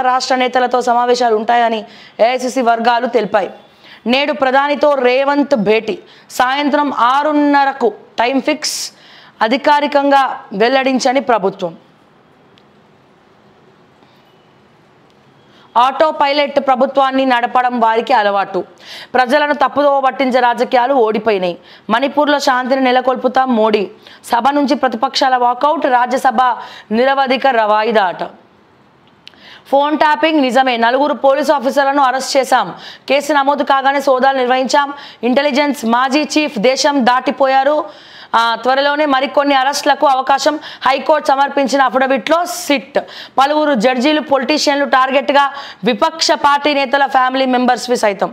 రాష్ట్ర నేతలతో సమావేశాలు ఉంటాయని ఏఐసిసి వర్గాలు తెలిపాయి. నేడు ప్రధానితో రేవంత్ భేటీ, సాయంత్రం 6:30కు టైం ఫిక్స్ అధికారికంగా వెల్లడించని ప్రభుత్వం. ఆటో పైలట్ ప్రభుత్వాన్ని నడపడం వారికి అలవాటు. ప్రజలను తప్పుదోవ పట్టించే రాజకీయాలు ఓడిపోయినాయి. మణిపూర్లో శాంతిని నెలకొల్పుతాం మోడీ. సభ నుంచి ప్రతిపక్షాల వాకౌట్, రాజ్యసభ నిరవధిక వాయిదా అట. ఫోన్ ట్యాపింగ్ నిజమే, 4 పోలీసు ఆఫీసర్లను అరెస్ట్ చేశాం. కేసు నమోదు కాగానే సోదాలు నిర్వహించాం. ఇంటెలిజెన్స్ మాజీ చీఫ్ దేశం దాటిపోయారు. త్వరలోనే మరికొన్ని అరెస్టులకు అవకాశం. హైకోర్టు సమర్పించిన అఫిడవిట్లో సిట్. పలువురు జడ్జీలు పొలిటీషియన్లు టార్గెట్గా, విపక్ష పార్టీ నేతల ఫ్యామిలీ మెంబర్స్వి సైతం.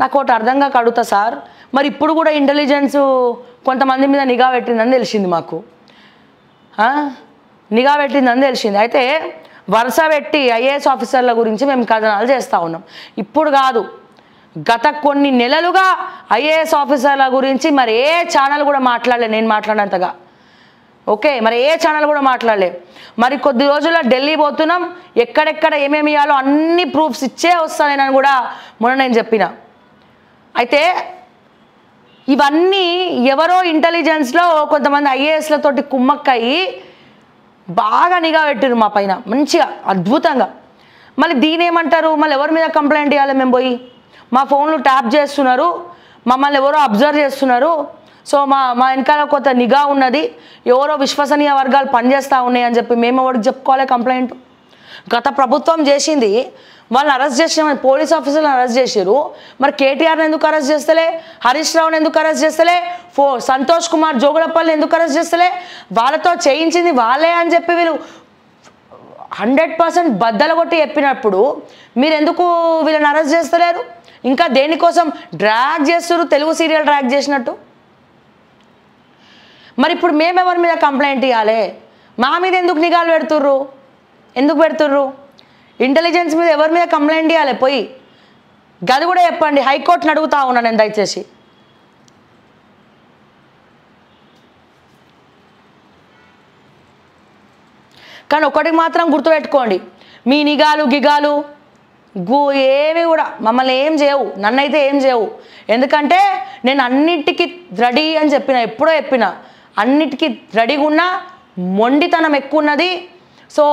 నాకు ఒకటి అర్థం కాక అడుగుతా సార్, మరి ఇప్పుడు కూడా ఇంటెలిజెన్స్ కొంతమంది మీద నిఘా పెట్టిందని తెలిసింది. మాకు నిఘా పెట్టిందని తెలిసింది. అయితే వరుస పెట్టి ఐఏఎస్ ఆఫీసర్ల గురించి మేము కథనాలు చేస్తూ ఉన్నాం. ఇప్పుడు కాదు, గత కొన్ని నెలలుగా ఐఏఎస్ ఆఫీసర్ల గురించి మరి ఏ ఛానల్ కూడా మాట్లాడలే. నేను మాట్లాడినంతగా ఓకే, మరి ఏ ఛానల్ కూడా మాట్లాడలే. మరి కొద్ది రోజుల్లో ఢిల్లీ పోతున్నాం, ఎక్కడెక్కడ ఏమేమి ఇవ్వాలో అన్ని ప్రూఫ్స్ ఇచ్చే వస్తానని కూడా మొన్న నేను చెప్పిన. అయితే ఇవన్నీ ఎవరో ఇంటెలిజెన్స్లో కొంతమంది ఐఏఎస్లతోటి కుమ్మక్కయి బాగా నిఘా పెట్టారు మా పైన, మంచిగా అద్భుతంగా. మళ్ళీ దీని ఏమంటారు, మళ్ళీ ఎవరి మీద కంప్లైంట్ ఇవ్వాలి? మేము పోయి మా ఫోన్లు ట్యాప్ చేస్తున్నారు, మమ్మల్ని ఎవరో అబ్జర్వ్ చేస్తున్నారు, సో మా వెనకాల కొంత నిఘా ఉన్నది, ఎవరో విశ్వసనీయ వర్గాలు పనిచేస్తూ ఉన్నాయి అని చెప్పి మేము ఎవరికి చెప్పుకోవాలి కంప్లైంట్? గత ప్రభుత్వం చేసింది, వాళ్ళని అరెస్ట్ చేసిన పోలీస్ ఆఫీసర్లను అరెస్ట్ చేశారు. మరి కేటీఆర్ని ఎందుకు అరెస్ట్ చేస్తలే? హరీష్ రావుని ఎందుకు అరెస్ట్ చేస్తలే? సంతోష్ కుమార్ జోగులపల్లిని ఎందుకు అరెస్ట్ చేస్తలే? వాళ్ళతో చేయించింది వాళ్ళే అని చెప్పి వీళ్ళు 100% బద్దలు కొట్టి చెప్పినప్పుడు మీరు ఎందుకు వీళ్ళని అరెస్ట్ చేస్తలేరు? ఇంకా దేనికోసం డ్రాగ్ చేస్తున్నారు? తెలుగు సీరియల్ డ్రాగ్ చేసినట్టు. మరి ఇప్పుడు మేము ఎవరి మీద కంప్లైంట్ ఇవ్వాలి? మా మీద ఎందుకు నిఘాలు పెడుతుర్రు? ఎందుకు పెడుతుర్రు? ఇంటెలిజెన్స్ మీద ఎవరి మీద కంప్లైంట్ ఇవ్వాలి? పోయి గది కూడా చెప్పండి. హైకోర్టుని అడుగుతా ఉన్నా నేను దయచేసి. కానీ ఒకటి మాత్రం గుర్తుపెట్టుకోండి, మీ నిఘాలు గిగాలు ఏమి కూడా మమ్మల్ని ఏం చేయవు, నన్నైతే ఏం చేయవు. ఎందుకంటే నేను అన్నిటికీ రెడీ అని చెప్పిన, ఎప్పుడో చెప్పిన, అన్నిటికీ రెడీగా ఉన్నా. మొండితనం ఎక్కువ ఉన్నది. సో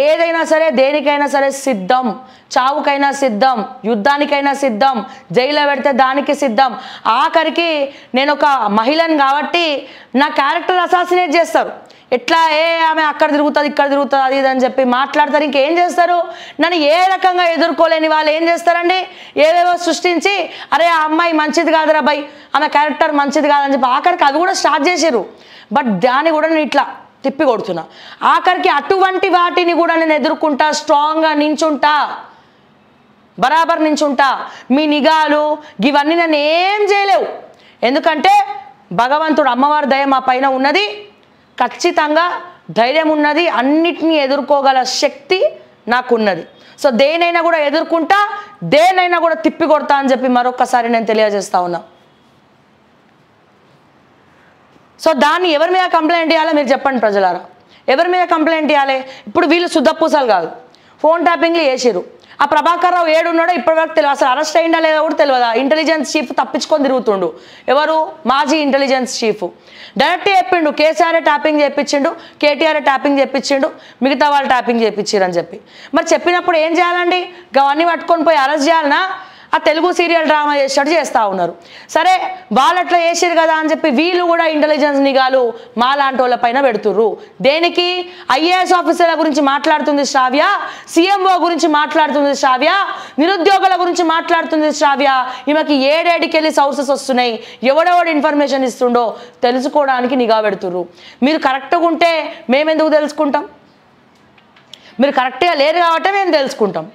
ఏదైనా సరే, దేనికైనా సరే సిద్ధం, చావుకైనా సిద్ధం, యుద్ధానికైనా సిద్ధం, జైల్లో పెడితే దానికి సిద్ధం. ఆఖరికి నేను ఒక మహిళను కాబట్టి నా క్యారెక్టర్ అసాసినేట్ చేస్తారు. ఎట్లా ఆమె అక్కడ తిరుగుతుంది, ఇక్కడ తిరుగుతుంది, అది ఇది అని చెప్పి మాట్లాడతారు. ఇంకేం చేస్తారు? నన్ను ఏ రకంగా ఎదుర్కోలేని వాళ్ళు ఏం చేస్తారండి? ఏవేవో సృష్టించి, అరే ఆ అమ్మాయి మంచిది కాదురా బై, ఆమె క్యారెక్టర్ మంచిది కాదని చెప్పి ఆఖరికి అది కూడా స్టార్ట్ చేసారు. బట్ దాన్ని కూడా నేను ఇట్లా తిప్పి కొడుతున్నా. ఆఖరికి అటువంటి వాటిని కూడా నేను ఎదుర్కొంటా, స్ట్రాంగ్గా నించుంటా, బరాబర్ నించుంటా. మీ నిఘాలు ఇవన్నీ నన్ను ఏం చేయలేవు. ఎందుకంటే భగవంతుడు, అమ్మవారి దయ మా పైన ఉన్నది, ఖచ్చితంగా ధైర్యం ఉన్నది, అన్నిటినీ ఎదుర్కోగల శక్తి నాకున్నది. సో దేనైనా కూడా ఎదుర్కొంటా, దేనైనా కూడా తిప్పి కొడతా అని చెప్పి మరొకసారి నేను తెలియజేస్తా ఉన్నా. సో దాన్ని ఎవరి మీద కంప్లైంట్ ఇవ్వాలో మీరు చెప్పండి ప్రజలారా. ఎవరి మీద కంప్లైంట్ ఇవ్వాలి? ఇప్పుడు వీళ్ళు శుద్ధపూసలు కాదు, ఫోన్ ట్యాపింగ్లు చేసిరు. ఆ ప్రభాకర్ రావు ఏడున్నాడో ఇప్పటివరకు తెలియదు. అసలు అరెస్ట్ అయిందా లేదా కూడా తెలియదా? ఇంటెలిజెన్స్ చీఫ్ తప్పించుకొని తిరుగుతుండు. ఎవరు? మాజీ ఇంటెలిజెన్స్ చీఫ్ డైరెక్ట్ చెప్పిండు, కేసీఆర్ ట్యాపింగ్ చేయించిండు, కేటీఆర్ ట్యాపింగ్ చేయించిండు, మిగతా వాళ్ళు ట్యాపింగ్ చేయించారు అని చెప్పి. మరి చెప్పినప్పుడు ఏం చేయాలండి? అవన్నీ పట్టుకొని పోయి అరెస్ట్ చేయాలనా? ఆ తెలుగు సీరియల్ డ్రామా చేసేటట్టు చేస్తూ ఉన్నారు. సరే వాళ్ళు అట్లా చేసారు కదా అని చెప్పి వీళ్ళు కూడా ఇంటెలిజెన్స్ నిఘాలు మా లాంటి వాళ్ళ పైన పెడుతుర్రు. దేనికి? ఐఏఎస్ ఆఫీసర్ల గురించి మాట్లాడుతుంది శ్రావ్య, సీఎంఓ గురించి మాట్లాడుతుంది శ్రావ్య, నిరుద్యోగుల గురించి మాట్లాడుతుంది శ్రావ్య. ఈమెకి ఏడేడికెళ్ళి సోర్సెస్ వస్తున్నాయి, ఎవడెవడు ఇన్ఫర్మేషన్ ఇస్తుండో తెలుసుకోవడానికి నిఘా పెడుతుర్రు. మీరు కరెక్ట్గా ఉంటే మేమెందుకు తెలుసుకుంటాం? మీరు కరెక్ట్గా లేరు కాబట్టి మేము తెలుసుకుంటాం.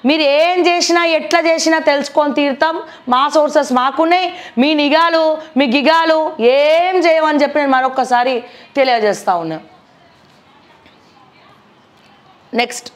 మీరు ఏం చేసినా ఎట్లా చేసినా తెలుసుకొని తీరుతాం. మా సోర్సెస్ మాకున్నాయి, మీ నిఘాలు మీ గిగాలు ఏం చేయమని చెప్పి నేను మరొకసారి తెలియజేస్తా ఉన్నా. నెక్స్ట్,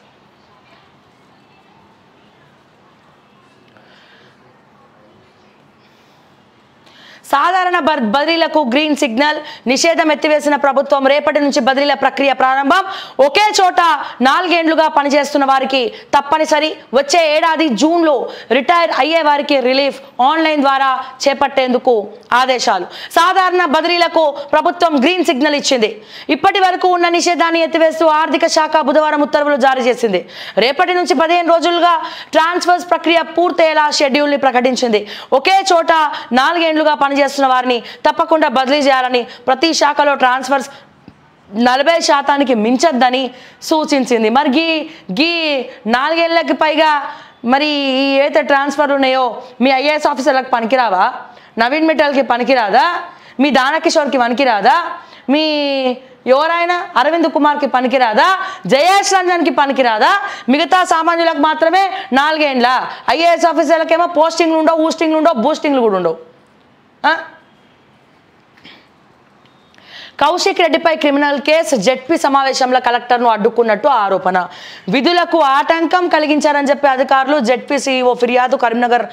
సాధారణ బదిలీలకు గ్రీన్ సిగ్నల్, నిషేధం ఎత్తివేసిన ప్రభుత్వం. రేపటి నుంచి బదిలీల ప్రక్రియ ప్రారంభం. ఒకే చోట 4 ఏళ్లుగా పనిచేస్తున్న వారికి తప్పనిసరి. వచ్చే ఏడాది జూన్లో రిటైర్ అయ్యే వారికి రిలీఫ్ ఆన్లైన్ ద్వారా చేపట్టేందుకు ఆదేశాలు. సాధారణ బదిలీలకు ప్రభుత్వం గ్రీన్ సిగ్నల్ ఇచ్చింది. ఇప్పటి వరకు ఉన్న నిషేధాన్ని ఎత్తివేస్తూ ఆర్థిక శాఖ బుధవారం ఉత్తర్వులు జారీ చేసింది. రేపటి నుంచి 15 రోజులుగా ట్రాన్స్ఫర్స్ ప్రక్రియ పూర్తయ్యేలా షెడ్యూల్ని ప్రకటించింది. ఒకే చోట 4 ఏళ్లుగా పనిచేస్తున్న వారిని తప్పకుండా బదిలీ చేయాలని, ప్రతి శాఖలో ట్రాన్స్ఫర్స్ 40% మించొద్దని సూచించింది. మరి గీ 4 ఏళ్ళకి పైగా మరి ఏదైతే ట్రాన్స్ఫర్లు ఉన్నాయో మీ ఐఏఎస్ ఆఫీసర్లకు పనికిరావా? నవీన్ మిట్టల్కి పనికిరాదా? మీ దానకిషోర్కి పనికిరాదా? మీ ఎవరైనా అరవింద్ కుమార్కి పనికిరాదా? జయేష్ రంజన్కి పనికిరాదా? మిగతా సామాన్యులకు మాత్రమే 4 ఏళ్ళ. ఐఏఎస్ ఆఫీసర్లకేమో పోస్టింగ్లు ఉండవు, ఊస్టింగ్లు ఉండవు, బూస్టింగ్లు కూడా ఉండవు. కౌశిక్ రెడ్డిపై క్రిమినల్ కేసు. జెడ్పీ సమావేశంలో కలెక్టర్ను అడ్డుకున్నట్టు ఆరోపణ. విధులకు ఆటంకం కలిగించారని చెప్పి అధికారులు. జెడ్పీ సీఈఓ ఫిర్యాదు. కరీంనగర్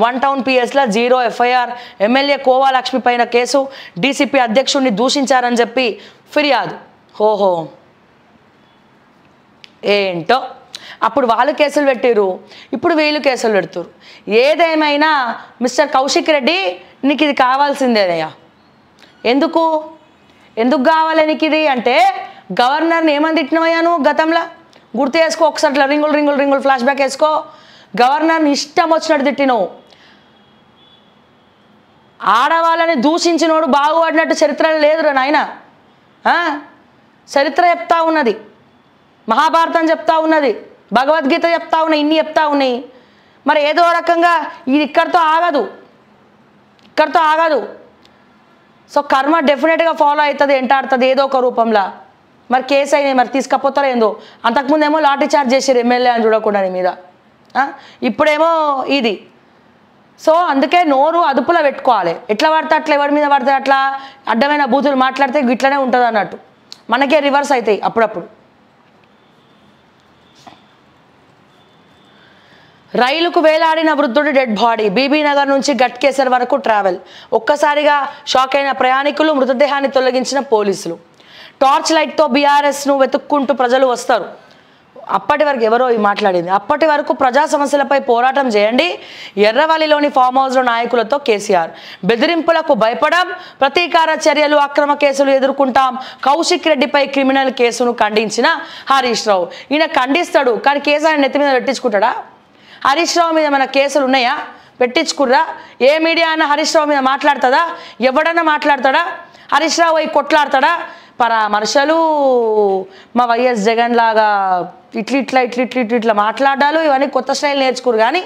1 టౌన్ పిఎస్లో 0 ఎఫ్ఐఆర్. ఎమ్మెల్యే కోవా లక్ష్మి పైన కేసు. డీసీపీ అధ్యక్షుడిని దూషించారని చెప్పి ఫిర్యాదు. ఓహో ఏంటో, అప్పుడు వాళ్ళు కేసులు పెట్టిరు, ఇప్పుడు వీళ్ళు కేసులు పెడుతురు. ఏదేమైనా మిస్టర్ కౌశిక్ రెడ్డి, నీకు ఇది కావాల్సిందేనయ్యా. ఎందుకు కావాలి నీకు ఇది అంటే, గవర్నర్ని ఏమని తిట్టినవయ్యా నువ్వు గతంలో? గుర్తు చేసుకో ఒకసారి, రింగులు ఫ్లాష్ బ్యాక్ వేసుకో. గవర్నర్ని ఇష్టం వచ్చినట్టు తిట్టినవు. ఆడవాళ్ళని దూషించినోడు బాగుపడినట్టు చరిత్రలో లేదురా నాయన. చరిత్ర చెప్తా ఉన్నది, మహాభారతం చెప్తా ఉన్నది, భగవద్గీత చెప్తా ఉన్నాయి, ఇన్ని చెప్తా ఉన్నాయి. మరి ఏదో రకంగా ఇది ఇక్కడితో ఆగదు. సో కర్మ డెఫినెట్గా ఫాలో అవుతుంది, ఎంటాడుతుంది ఏదో ఒక రూపంలో. మరి కేసు అయినాయి, మరి తీసుకపోతారో ఏందో. అంతకుముందేమో లాఠీ చార్జ్ చేసారు ఎమ్మెల్యే అని చూడకుండా నీ మీద, ఇప్పుడేమో ఇది. సో అందుకే నోరు అదుపులో పెట్టుకోవాలి. ఎట్లా పడితే అట్లా, ఎవరి మీద పడితే అట్లా అడ్డమైన బూతులు మాట్లాడితే ఇట్లనే ఉంటుంది అన్నట్టు. మనకే రివర్స్ అవుతాయి అప్పుడప్పుడు. రైలుకు వేలాడిన వృద్ధుడి డెడ్ బాడీ. బీబీనగర్ నుంచి గట్కేసర్ వరకు ట్రావెల్. ఒక్కసారిగా షాక్ అయిన ప్రయాణికులు. మృతదేహాన్ని తొలగించిన పోలీసులు. టార్చ్ లైట్తో బీఆర్ఎస్ను వెతుక్కుంటూ ప్రజలు వస్తారు. అప్పటి వరకు ఎవరో మాట్లాడింది. అప్పటి వరకు ప్రజా సమస్యలపై పోరాటం చేయండి. ఎర్రవల్లిలోని ఫామ్ హౌస్లో నాయకులతో కేసీఆర్. బెదిరింపులకు భయపడం, ప్రతీకార చర్యలు, అక్రమ కేసులు ఎదుర్కొంటాం. కౌశిక్ రెడ్డిపై క్రిమినల్ కేసును ఖండించిన హరీష్ రావు. ఈయన ఖండిస్తాడు కానీ కేసు ఆయన నెత్తి మీద పెట్టించుకుంటాడా? హరీష్ రావు మీద మన కేసులు ఉన్నాయా? పెట్టించుకుర్రా? ఏ మీడియా అయినా హరీష్ రావు మీద మాట్లాడుతుందా? ఎవడన్నా మాట్లాడతాడా? హరీష్ రావు అయి కొట్లాడతాడా? పరామర్శలు, మా వైఎస్ జగన్ లాగా ఇట్లా మాట్లాడాలు, ఇవన్నీ కొత్త స్టైల్ నేర్చుకోరు. కానీ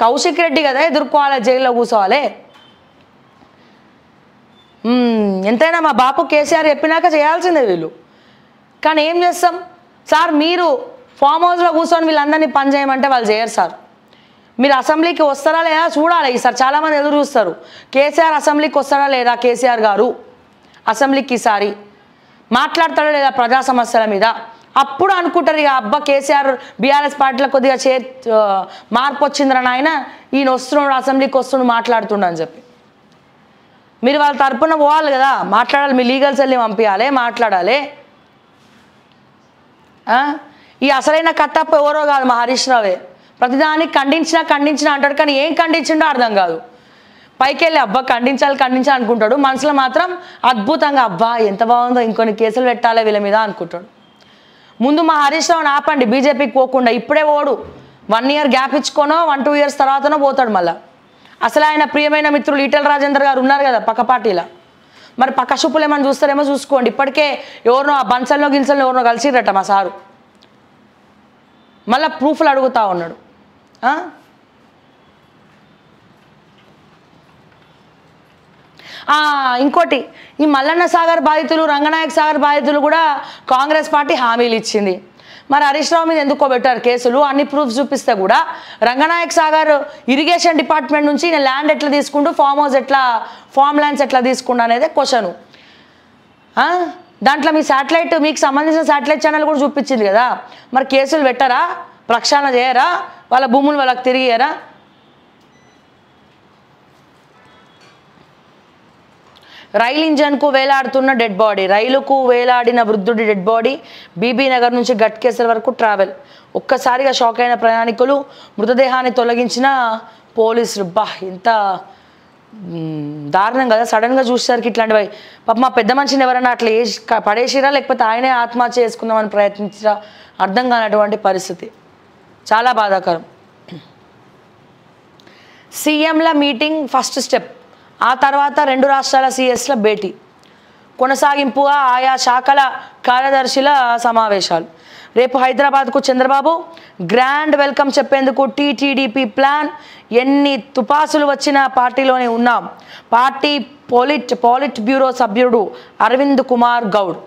కౌశిక్ రెడ్డి కదా ఎదుర్కోవాలి, జైల్లో కూర్చోవాలి. ఎంతైనా మా బాపు కేసీఆర్ చెప్పినాక చేయాల్సిందే వీళ్ళు. కానీ ఏం చేస్తాం సార్, మీరు ఫామ్ హౌస్లో కూర్చొని వీళ్ళందరినీ పని చేయమంటే వాళ్ళు చేయరు సార్. మీరు అసెంబ్లీకి వస్తారా లేదా చూడాలి. ఈసారి చాలామంది ఎదురు చూస్తారు, కేసీఆర్ అసెంబ్లీకి వస్తారా లేదా, కేసీఆర్ గారు అసెంబ్లీకి ఈసారి మాట్లాడతాడా లేదా ప్రజా సమస్యల మీద. అప్పుడు అనుకుంటారు ఇక అబ్బా కేసీఆర్ బీఆర్ఎస్ పార్టీలో కొద్దిగా మార్పు వచ్చిందిరా ఆయన, ఈయన వస్తున్నాడు అసెంబ్లీకి వస్తున్నాడు మాట్లాడుతుండ అని చెప్పి. మీరు వాళ్ళ తరపున పోవాలి కదా, మాట్లాడాలి. మీ లీగల్ సెల్ని పంపించాలి, మాట్లాడాలి. ఈ అసలైన కట్టప్ప ఎవరో కాదు, మా హరీష్ రావే. ప్రతిదానికి ఖండించినా అంటాడు, కానీ ఏం ఖండించిండో అర్థం కాదు. పైకి వెళ్ళి అబ్బా ఖండించాలి అనుకుంటాడు, మనసులో మాత్రం అద్భుతంగా అబ్బా ఎంత బాగుందో, ఇంకొన్ని కేసులు పెట్టాలి వీళ్ళ మీద అనుకుంటాడు. ముందు మా హరీష్ రావుని ఆపండి, బీజేపీకి పోకుండా. ఇప్పుడే ఓడు 1 ఇయర్ గ్యాప్ ఇచ్చుకోనో 1-2 ఇయర్స్ తర్వాతనో పోతాడు మళ్ళీ. అసలు ఆయన ప్రియమైన మిత్రులు ఈటెల రాజేందర్ గారు ఉన్నారు కదా పక్క పార్టీలో, మరి పక్క చూపులు ఏమైనా చూస్తారేమో చూసుకోండి. ఇప్పటికే ఎవరినో ఆ బన్సల్లో గిల్సల్లో ఎవరినో కలిసిరట మా సారు, మళ్ళీ ప్రూఫ్లు అడుగుతూ ఉన్నాడు. ఇంకోటి, ఈ మల్లన్న సాగర్ బాధితులు, రంగనాయక సాగర్ బాధితులు కూడా కాంగ్రెస్ పార్టీ హామీలు ఇచ్చింది. మరి హరీష్ రావు మీద ఎందుకో పెట్టారు కేసులు, అన్ని ప్రూఫ్స్ చూపిస్తే కూడా. రంగనాయక సాగర్ ఇరిగేషన్ డిపార్ట్మెంట్ నుంచి నేను ల్యాండ్ ఎట్లా తీసుకుంటూ ఫామ్ ల్యాండ్స్ ఎట్లా తీసుకుంటూ అనేది క్వశ్చను. దాంట్లో మీ శాటిలైట్, మీకు సంబంధించిన శాటిలైట్ ఛానల్ కూడా చూపించింది కదా. మరి కేసులు పెట్టారా, ప్రక్షాళన చేయరా, వాళ్ళ భూములు వాళ్ళకి తిరిగియరా? రైలు ఇంజన్కు వేలాడుతున్న డెడ్ బాడీ, రైలుకు వేలాడిన వృద్ధుడి డెడ్ బాడీ, బీబీ నగర్ నుంచి గట్కేసర్ వరకు ట్రావెల్. ఒక్కసారిగా షాక్ అయిన ప్రయాణికులు, మృతదేహాన్ని తొలగించిన పోలీసులు. ఇంత దారుణం కదా, సడన్గా చూసేసరికి ఇట్లాంటివి. పాప మా పెద్ద మనిషిని ఎవరైనా అట్లా పడేసిరా లేకపోతే ఆయనే ఆత్మహత్య చేసుకుందామని ప్రయత్నించిరా అర్థం కానటువంటి పరిస్థితి, చాలా బాధాకరం. సీఎంల మీటింగ్ ఫస్ట్ స్టెప్, ఆ తర్వాత 2 రాష్ట్రాల సీఎస్ల భేటీ, కొనసాగింపుగా ఆయా శాఖల కార్యదర్శుల సమావేశాలు. రేపు హైదరాబాద్కు చంద్రబాబు గ్రాండ్ వెల్కమ్ చెప్పేందుకు టీటీడీపీ ప్లాన్. ఎన్ని తుపాసులు వచ్చినా పార్టీలోనే ఉన్నాం, పార్టీ పోలిట్ బ్యూరో సభ్యుడు అరవింద్ కుమార్ గౌడ్.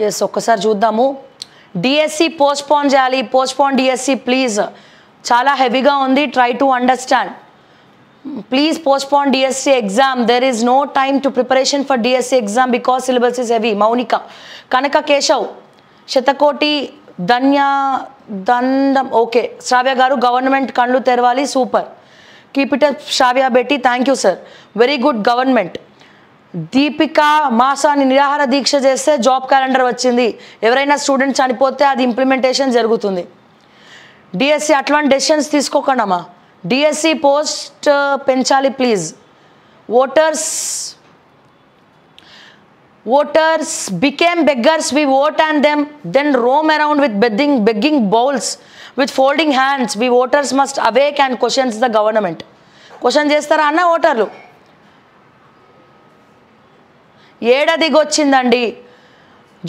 ఎస్, ఒక్కసారి చూద్దాము. డిఎస్సి పోస్ట్పోన్ చేయాలి, పోస్ట్పోన్ డిఎస్సి ప్లీజ్, చాలా హెవీగా ఉంది, try to understand, please postpone DSC exam, there is no time to preparation for DSC exam because syllabus is heavy. Mounika. Kanaka Keshav, శతకోటి దండం. ఓకే శ్రావ్య గారు, గవర్నమెంట్ కళ్ళు తెరవాలి, super, keep it up Sravya బేటీ, thank you sir, very good government. Deepika, మాసాన్ని నిరాహార దీక్ష చేస్తే job calendar వచ్చింది, ఎవరైనా స్టూడెంట్ చనిపోతే అది ఇంప్లిమెంటేషన్ జరుగుతుంది. డిఎస్సి అట్లాంటి డెసిషన్స్ తీసుకోకండమ్మా, డిఎస్సి పోస్ట్ పెంచాలి please. Voters became beggars, we vote and then roam around with begging bowls with folding hands. We voters must awake and questions the government. Question చేస్తారా అన్న ఓటర్లు? ఏడాదికి వచ్చిందండి,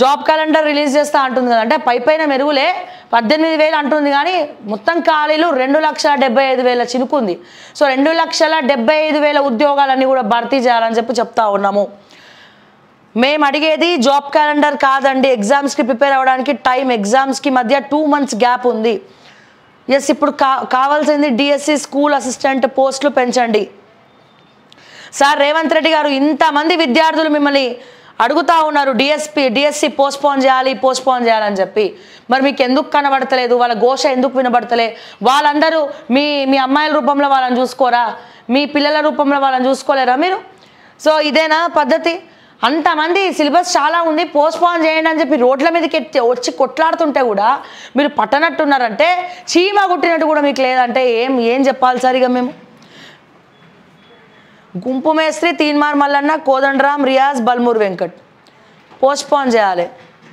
జాబ్ క్యాలెండర్ రిలీజ్ చేస్తా అంటుంది కదా, అంటే పైన మెరుగులే 18,000 అంటుంది కానీ మొత్తం ఖాళీలు 2,75,000 చినుకుంది. సో 2,75,000 ఉద్యోగాలన్నీ కూడా భర్తీ చేయాలని చెప్తా ఉన్నాము. మేము అడిగేది జాబ్ క్యాలెండర్ కాదండి, ఎగ్జామ్స్కి ప్రిపేర్ అవ్వడానికి టైం, ఎగ్జామ్స్కి మధ్య 2 months గ్యాప్ ఉంది. ఎస్, ఇప్పుడు కావాల్సింది డిఎస్సి స్కూల్ అసిస్టెంట్ పోస్టులు పెంచండి. సార్ రేవంత్ రెడ్డి గారు, ఇంతమంది విద్యార్థులు మిమ్మల్ని అడుగుతా ఉన్నారు డిఎస్సి పోస్ట్పోన్ చేయాలని చెప్పి, మరి మీకు ఎందుకు కనబడతలేదు? వాళ్ళ ఘోష ఎందుకు వినబడతలే? వాళ్ళందరూ మీ అమ్మాయిల రూపంలో వాళ్ళని చూసుకోరా? మీ పిల్లల రూపంలో వాళ్ళని చూసుకోలేరా మీరు? సో ఇదేనా పద్ధతి? అంతమంది సిలబస్ చాలా ఉంది, పోస్ట్పోన్ చేయండి అని చెప్పి రోడ్ల మీదకి వచ్చి కొట్లాడుతుంటే కూడా మీరు పట్టనట్టున్నారంటే, చీమ కుట్టినట్టు కూడా మీకు లేదంటే ఏం చెప్పాలి సార్? ఇక మేము గుంపు మేస్త్రి, తీన్మార్ మల్లన్న, కోదండరామ్, రియాజ్, బల్మూర్ వెంకట్, పోస్ట్పోన్ చేయాలి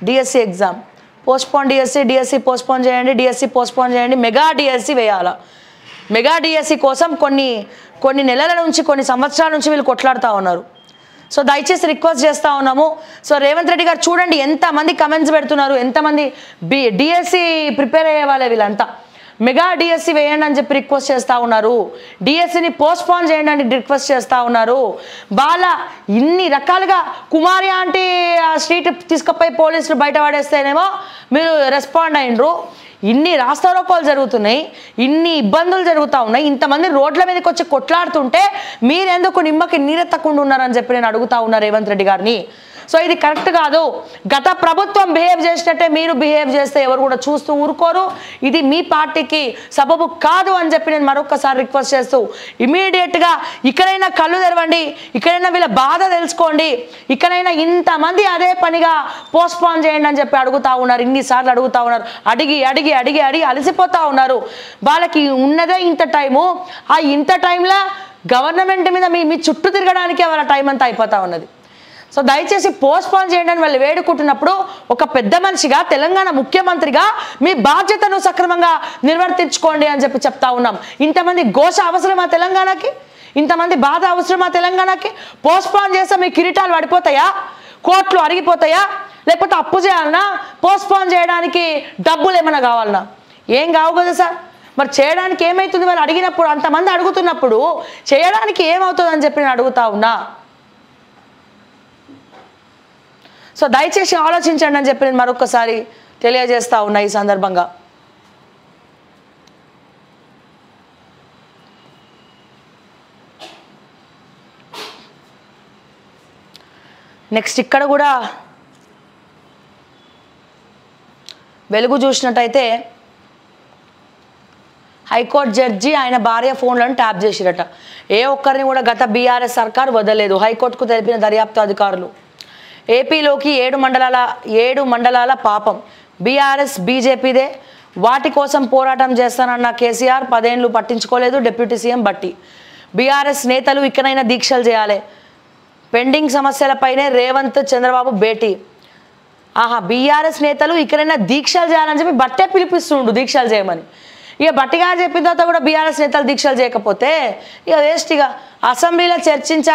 DSC exam, postpone DSC postpone చేయండి, డిఎస్సి పోస్ట్పోన్ చేయండి, మెగా డిఎస్సి వేయాలా. మెగా డిఎస్సి కోసం కొన్ని నెలల నుంచి, కొన్ని సంవత్సరాల నుంచి వీళ్ళు కొట్లాడుతూ ఉన్నారు. సో దయచేసి రిక్వెస్ట్ చేస్తూ ఉన్నాము. సో రేవంత్ రెడ్డి గారు చూడండి ఎంతమంది కమెంట్స్ పెడుతున్నారు, ఎంతమంది డిఎస్సి ప్రిపేర్ అయ్యే వాళ్ళే వీళ్ళంతా. మెగా డిఎస్సి వేయండి అని చెప్పి రిక్వెస్ట్ చేస్తూ ఉన్నారు, డిఎస్సిని పోస్ట్పోన్ చేయండి అని రిక్వెస్ట్ చేస్తూ ఉన్నారు. ఇన్ని రకాలుగా కుమారి ఆంటీ ఆ స్ట్రీట్ తీసుకుపోయి పోలీసులు బయట పడేస్తేనేమో మీరు రెస్పాండ్ అయినరు. ఇన్ని రాస్తారోకోలు జరుగుతున్నాయి, ఇన్ని ఇబ్బందులు జరుగుతూ ఉన్నాయి, ఇంతమంది రోడ్ల మీదకి వచ్చి కొట్లాడుతుంటే మీరెందుకు నిమ్మకి నీరెత్తకుండా ఉన్నారని చెప్పి నేను అడుగుతా ఉన్నా రేవంత్ రెడ్డి గారిని. సో ఇది కరెక్ట్ కాదు. గత ప్రభుత్వం బిహేవ్ చేసినట్టే మీరు బిహేవ్ చేస్తే ఎవరు కూడా చూస్తూ ఊరుకోరు. ఇది మీ పార్టీకి సబబు కాదు అని చెప్పి నేను మరొకసారి రిక్వెస్ట్ చేస్తూ, ఇమీడియట్గా ఇక్కడైనా కళ్ళు తెరవండి, ఇక్కడైనా వీళ్ళ బాధ తెలుసుకోండి, ఇక్కడైనా ఇంతమంది అదే పనిగా పోస్ట్పోన్ చేయండి అని చెప్పి అడుగుతూ ఉన్నారు. ఇన్నిసార్లు అడుగుతూ ఉన్నారు, అడిగి అడిగి అడిగి అడిగి అలసిపోతూ ఉన్నారు. వాళ్ళకి ఉన్నదే ఇంత టైము, ఆ ఇంత టైంలో గవర్నమెంట్ మీద మీ చుట్టూ తిరగడానికి వాళ్ళ టైం అంతా అయిపోతూ ఉన్నది. సో దయచేసి పోస్ట్పోన్ చేయండి అని వాళ్ళు వేడుకుంటున్నప్పుడు ఒక పెద్ద మనిషిగా, తెలంగాణ ముఖ్యమంత్రిగా మీ బాధ్యతను సక్రమంగా నిర్వర్తించుకోండి అని చెప్పి చెప్తా ఉన్నాం. ఇంతమంది ఘోష అవసరమా తెలంగాణకి? ఇంతమంది బాధ అవసరమా తెలంగాణకి? పోస్ట్పోన్ చేస్తే మీ కిరీటాలు పడిపోతాయా? కోట్లు అరిగిపోతాయా? లేకపోతే అప్పు చేయాలన్నా? పోస్ట్పోన్ చేయడానికి డబ్బులు ఏమైనా కావాలన్నా? ఏం కావు కదా సార్. మరి చేయడానికి ఏమవుతుంది? వాళ్ళు అడిగినప్పుడు, అంతమంది అడుగుతున్నప్పుడు చేయడానికి ఏమవుతుంది అని చెప్పి నేను అడుగుతా ఉన్నా. సో దయచేసి ఆలోచించండి అని చెప్పి నేను మరొకసారి తెలియజేస్తా ఉన్నా ఈ సందర్భంగా. నెక్స్ట్ ఇక్కడ కూడా వెలుగు చూసినట్టయితే హైకోర్టు జడ్జి ఆయన భార్య ఫోన్లను ట్యాప్ చేసిరట. ఏ ఒక్కరిని కూడా గత బీఆర్ఎస్ సర్కార్ వదలలేదు. హైకోర్టుకు తెలిపిన దర్యాప్తు అధికారులు. ఏపీలోకి 7 మండలాల పాపం బీఆర్ఎస్ బీజేపీదే. వాటి కోసం పోరాటం చేస్తానన్న కేసీఆర్ 10 ఏళ్ళు పట్టించుకోలేదు. డిప్యూటీ సీఎం బట్టి. బీఆర్ఎస్ నేతలు ఇకనైనా దీక్షలు చేయాలి. పెండింగ్ సమస్యలపైనే రేవంత్ చంద్రబాబు భేటీ. బీఆర్ఎస్ నేతలు ఇకనైనా దీక్షలు చేయాలని చెప్పి బట్టే పిలిపిస్తుండు దీక్షలు చేయమని. ఇక బట్టిగా చెప్పిన తర్వాత కూడా బీఆర్ఎస్ నేతలు దీక్షలు చేయకపోతే ఇక వేస్ట్. ఇక అసెంబ్లీలో చర్చించా